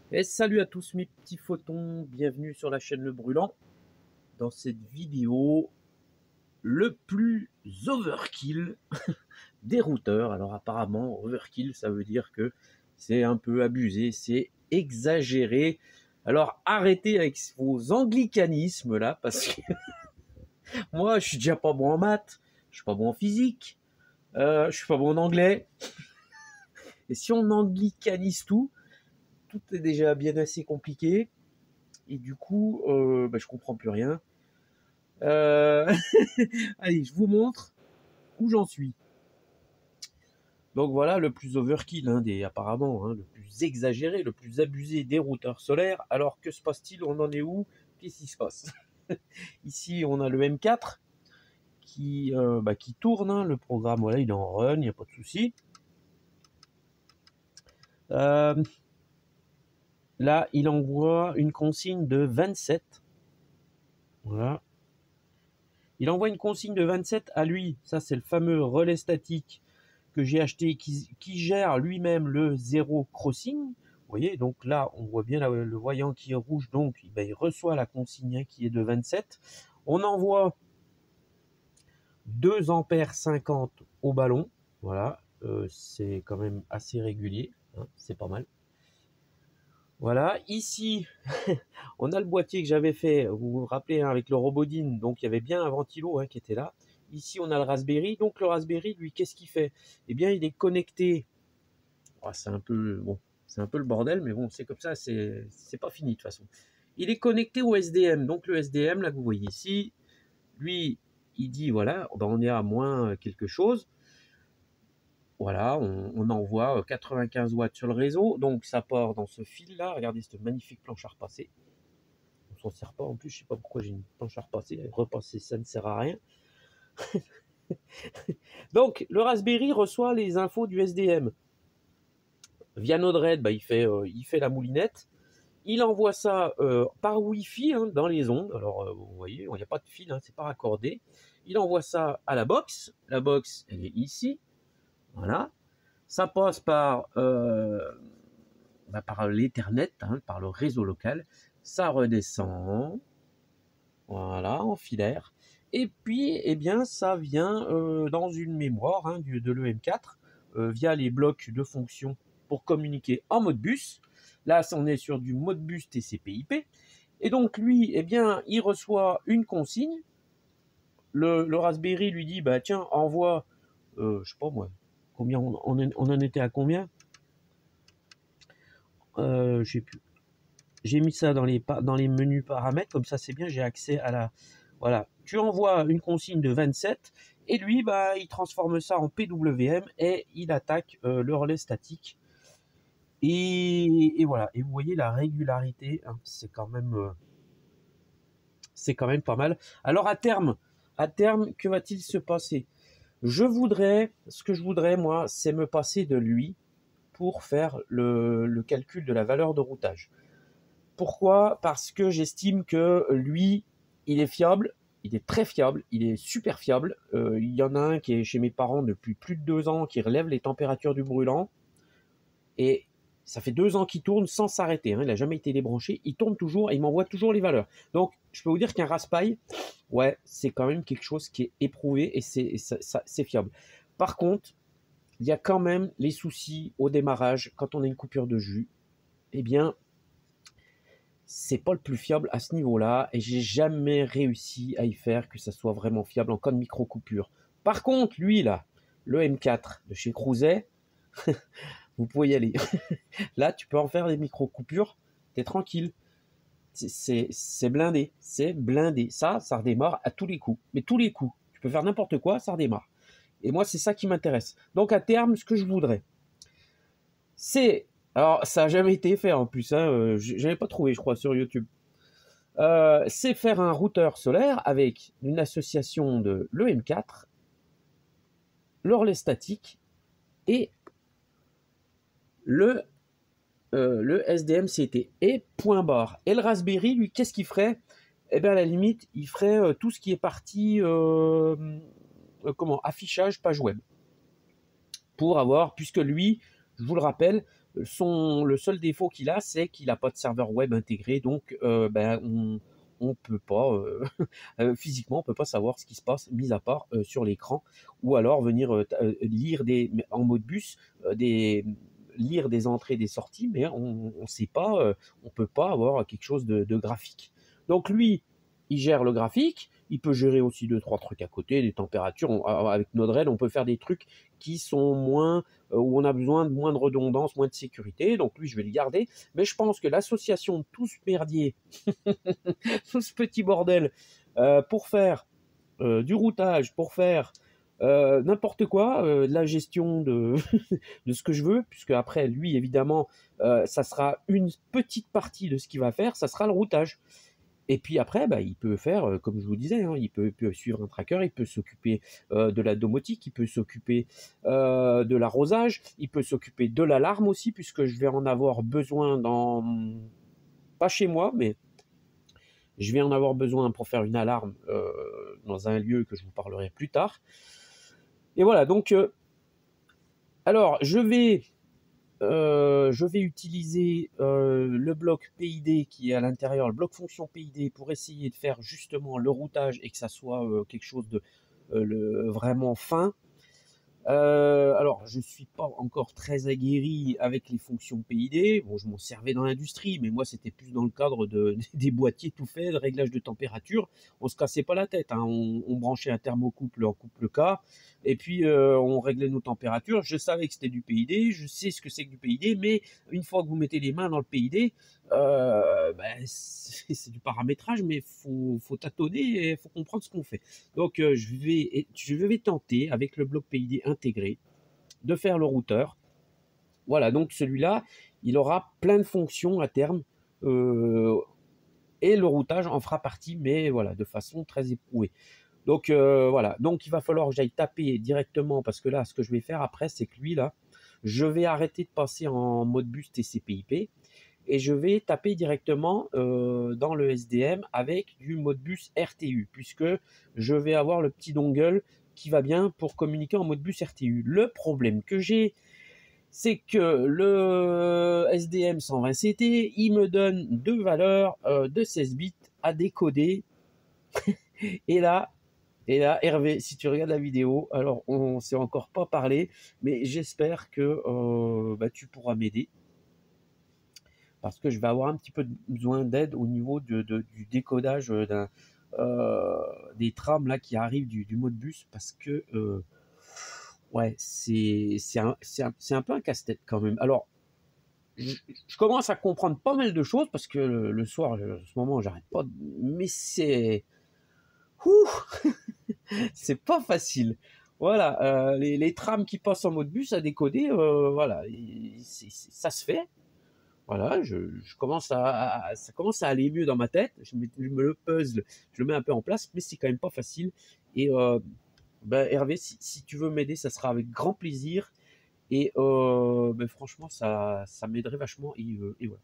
Et salut à tous mes petits photons, bienvenue sur la chaîne Le Brûlant. Dans cette vidéo, le plus overkill des routeurs. Alors apparemment, overkill, ça veut dire que c'est un peu abusé, c'est exagéré. Alors arrêtez avec vos anglicanismes là, parce que moi je suis déjà pas bon en maths, je suis pas bon en physique, je suis pas bon en anglais. Et si on anglicanise tout est déjà bien assez compliqué. Et du coup, je comprends plus rien. Euh, Allez, je vous montre où j'en suis. Donc voilà, le plus overkill, apparemment, le plus exagéré, le plus abusé des routeurs solaires. Alors que se passe-t-il? On en est où? Qu'est-ce qui se passe? Ici, on a le M4 qui tourne. Le programme, voilà, il est en run, il n'y a pas de souci. Là, il envoie une consigne de 27. Voilà. Il envoie une consigne de 27 à lui. Ça, c'est le fameux relais statique que j'ai acheté qui gère lui-même le zéro crossing. Vous voyez, donc là, on voit bien le voyant qui est rouge, donc il reçoit la consigne qui est de 27. On envoie 2 ampères 50 au ballon. Voilà, c'est quand même assez régulier, c'est pas mal. Voilà, ici, on a le boîtier que j'avais fait, vous vous rappelez, avec le Robodine, donc il y avait bien un ventilo qui était là. Ici, on a le Raspberry, donc le Raspberry, lui, qu'est-ce qu'il fait? Eh bien, il est connecté. C'est un peu bon, c'est un peu le bordel, mais bon, c'est comme ça, c'est pas fini de toute façon. Il est connecté au SDM, donc le SDM, là que vous voyez ici, lui, il dit voilà, on est à moins quelque chose. Voilà, on envoie 95 watts sur le réseau, donc ça part dans ce fil-là. Regardez cette magnifique planche à repasser. On s'en sert pas en plus, je sais pas pourquoi j'ai une planche à repasser. Repasser, ça ne sert à rien. Donc le Raspberry reçoit les infos du SDM. Via Node-RED, il fait la moulinette. Il envoie ça par Wi-Fi dans les ondes. Alors vous voyez, il n'y a pas de fil, c'est pas raccordé. Il envoie ça à la box. La box, elle est ici. Voilà. Ça passe par l'Ethernet, par le réseau local. Ça redescend. Voilà, en filaire. Et puis, eh bien, ça vient dans une mémoire de l'EM4 via les blocs de fonctions pour communiquer en mode bus. Là, on est sur du mode bus TCP/IP. Et donc, lui, eh bien, il reçoit une consigne. Le Raspberry lui dit, tiens, envoie, je sais pas moi, combien on en était à combien? J'ai plus. J'ai mis ça dans les menus paramètres, comme ça c'est bien, j'ai accès à la... Voilà, tu envoies une consigne de 27, et lui, il transforme ça en PWM, et il attaque le relais statique. Et voilà, et vous voyez la régularité, c'est quand même pas mal. Alors à terme, que va-t-il se passer? Ce que je voudrais, moi, c'est me passer de lui pour faire le calcul de la valeur de routage. Pourquoi? Parce que j'estime que lui, il est fiable, il est très fiable, il est super fiable. Il y en a un qui est chez mes parents depuis plus de 2 ans, qui relève les températures du brûlant. Et ça fait 2 ans qu'il tourne sans s'arrêter. Il n'a jamais été débranché, il tourne toujours et il m'envoie toujours les valeurs. Donc, je peux vous dire qu'un Raspail, ouais, c'est quand même quelque chose qui est éprouvé et c'est fiable. Par contre, il y a quand même les soucis au démarrage quand on a une coupure de jus. Eh bien, c'est pas le plus fiable à ce niveau-là et j'ai jamais réussi à y faire que ça soit vraiment fiable en cas de micro-coupure. Par contre, lui là, le M4 de chez Cruzet, vous pouvez y aller. Là, tu peux en faire des micro-coupures, t'es tranquille. C'est blindé, c'est blindé. Ça redémarre à tous les coups. Mais tous les coups. Tu peux faire n'importe quoi, ça redémarre. Et moi, c'est ça qui m'intéresse. Donc à terme, ce que je voudrais, c'est... Alors, ça n'a jamais été fait en plus, j'avais pas trouvé, je crois, sur YouTube. C'est faire un routeur solaire avec une association de l'EM4, le relais statique et le SDMCT et point barre. Et le Raspberry, lui, qu'est-ce qu'il ferait? Eh bien, à la limite, il ferait tout ce qui est partie affichage page web. Pour avoir, puisque lui, je vous le rappelle, Le seul défaut qu'il a, c'est qu'il n'a pas de serveur web intégré, donc on peut pas, physiquement, on peut pas savoir ce qui se passe, mis à part sur l'écran, ou alors venir lire en mode bus, lire des entrées, des sorties, mais on ne sait pas, on peut pas avoir quelque chose de graphique. Donc lui, il gère le graphique, il peut gérer aussi 2-3 trucs à côté, des températures. Avec Node-RED, on peut faire des trucs qui sont moins, où on a besoin de moins de redondance, moins de sécurité. Donc lui, je vais le garder. Mais je pense que l'association de tout ce merdier, tout ce petit bordel, pour faire du routage, pour faire n'importe quoi, de la gestion de, de ce que je veux, puisque après, lui, évidemment, ça sera une petite partie de ce qu'il va faire, ça sera le routage. Et puis après, il peut faire, comme je vous disais, hein, il peut suivre un tracker, il peut s'occuper de la domotique, il peut s'occuper de l'arrosage, il peut s'occuper de l'alarme aussi, puisque je vais en avoir besoin pas chez moi, mais je vais en avoir besoin pour faire une alarme dans un lieu que je vous parlerai plus tard. Et voilà, donc, alors, je vais utiliser le bloc PID qui est à l'intérieur, le bloc fonction PID, pour essayer de faire justement le routage et que ça soit quelque chose de vraiment fin. Alors, je ne suis pas encore très aguerri avec les fonctions PID. Bon, je m'en servais dans l'industrie, mais moi, c'était plus dans le cadre des boîtiers tout faits, de réglage de température. On se cassait pas la tête, hein. On branchait un thermocouple en couple K, et puis on réglait nos températures. Je savais que c'était du PID, je sais ce que c'est que du PID, mais une fois que vous mettez les mains dans le PID, c'est du paramétrage, mais faut tâtonner et faut comprendre ce qu'on fait. Donc je vais tenter avec le bloc PID intégré de faire le routeur. Voilà, donc celui-là, il aura plein de fonctions à terme et le routage en fera partie, mais voilà, de façon très éprouvée. Donc voilà, donc il va falloir que j'aille taper directement, parce que là, ce que je vais faire après, c'est que lui là, je vais arrêter de passer en mode bus TCP/IP et je vais taper directement dans le SDM avec du Modbus RTU, puisque je vais avoir le petit dongle qui va bien pour communiquer en Modbus RTU. Le problème que j'ai, c'est que le SDM 120CT, il me donne deux valeurs de 16 bits à décoder. Et là, Hervé, si tu regardes la vidéo, alors on s'est encore pas parlé, mais j'espère que tu pourras m'aider, parce que je vais avoir un petit peu besoin d'aide au niveau du décodage des trames là qui arrivent du Modbus, parce que ouais, c'est un peu un casse-tête quand même. Alors, je commence à comprendre pas mal de choses, parce que le soir, en ce moment, j'arrête pas, mais c'est c'est pas facile. Voilà, les trames qui passent en Modbus à décoder, voilà, ça se fait. Voilà, ça commence à aller mieux dans ma tête. Je me le puzzle, je le mets un peu en place, mais c'est quand même pas facile. Et Hervé, si tu veux m'aider, ça sera avec grand plaisir. Et franchement, ça m'aiderait vachement. Et voilà.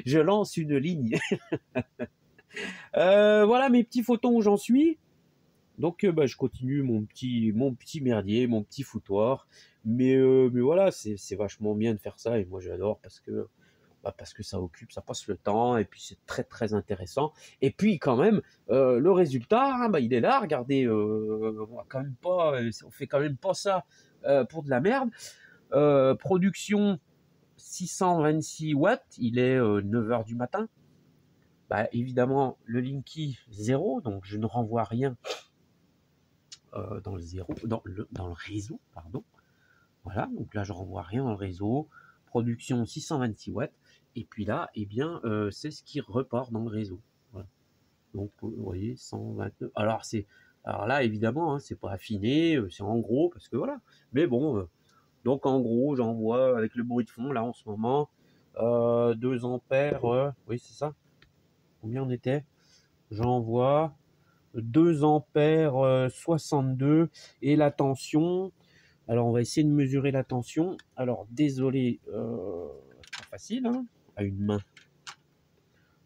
Je lance une ligne. Voilà mes petits photons où j'en suis. Donc je continue mon petit merdier, mon petit foutoir. Mais voilà, c'est vachement bien de faire ça, et moi j'adore, parce que ça occupe, ça passe le temps, et puis c'est très très intéressant. Et puis quand même, le résultat, hein, il est là, regardez, on fait quand même pas ça pour de la merde. Production 626 watts, il est 9h du matin. Évidemment, le Linky 0, donc je ne renvoie rien dans le réseau, pardon. Voilà, donc là je renvoie rien dans le réseau. Production 626 watts. Et puis là, c'est ce qui repart dans le réseau. Voilà. Donc vous voyez, 129. Alors là évidemment, hein, c'est pas affiné, c'est en gros, parce que voilà. Mais bon, donc en gros, j'envoie avec le bruit de fond là en ce moment 2 ampères. Oui, c'est ça. Combien on était? J'envoie 2 ampères 62, et la tension, alors on va essayer de mesurer la tension. Alors désolé, c'est pas facile hein, à une main.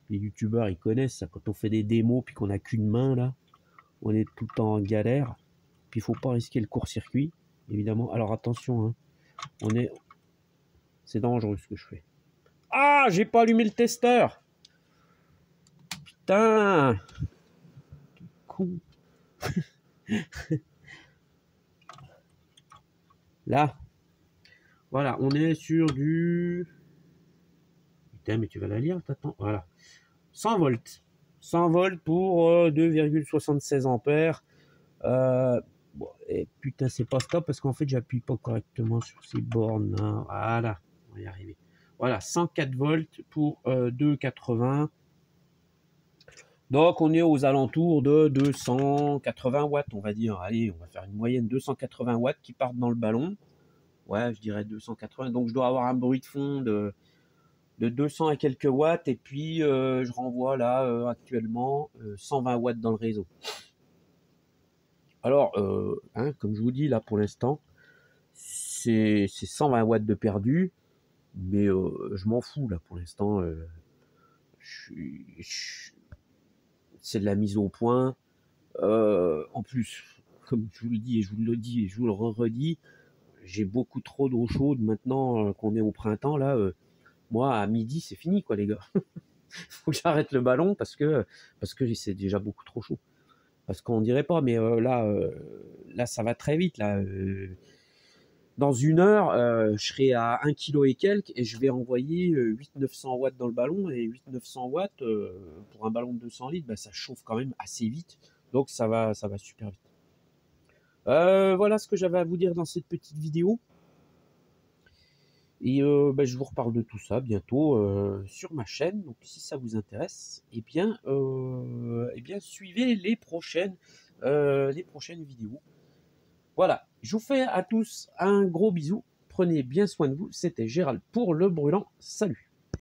Les youtubeurs ils connaissent ça, quand on fait des démos puis qu'on n'a qu'une main là, on est tout le temps en galère. Puis il faut pas risquer le court-circuit évidemment. Alors attention hein, on est C'est dangereux ce que je fais. Ah, j'ai pas allumé le testeur. Putain. Con. Là. Voilà, on est sur du... Putain, mais tu vas la lire, t'attends. Voilà. 100 volts. 100 volts pour 2,76 ampères. Bon, et putain, c'est pas stop parce qu'en fait, j'appuie pas correctement sur ces bornes. Hein. Voilà, on va y arriver. Voilà, 104 volts pour 2,80. Donc, on est aux alentours de 280 watts, on va dire. Allez, on va faire une moyenne 280 watts qui partent dans le ballon. Ouais, je dirais 280. Donc, je dois avoir un bruit de fond de 200 et quelques watts. Et puis, je renvoie là, actuellement, 120 watts dans le réseau. Alors, hein, comme je vous dis, là, pour l'instant, c'est 120 watts de perdu. Mais je m'en fous, là, pour l'instant. C'est de la mise au point. En plus, comme je vous le dis et je vous le dis et je vous le redis, j'ai beaucoup trop d'eau chaude maintenant qu'on est au printemps. Là, moi, à midi, c'est fini, quoi, les gars. Faut que j'arrête le ballon parce que c'est déjà beaucoup trop chaud. Parce qu'on dirait pas, mais là, ça va très vite. Là, dans une heure, je serai à 1 kg et quelques et je vais envoyer 800-900 watts dans le ballon. Et 800-900 watts, pour un ballon de 200 litres, bah, ça chauffe quand même assez vite. Donc ça va super vite. Voilà ce que j'avais à vous dire dans cette petite vidéo. Et bah, je vous reparle de tout ça bientôt sur ma chaîne. Donc si ça vous intéresse, eh bien suivez les prochaines vidéos. Voilà, je vous fais à tous un gros bisou. Prenez bien soin de vous. C'était Gérald pour le brûlant. Salut!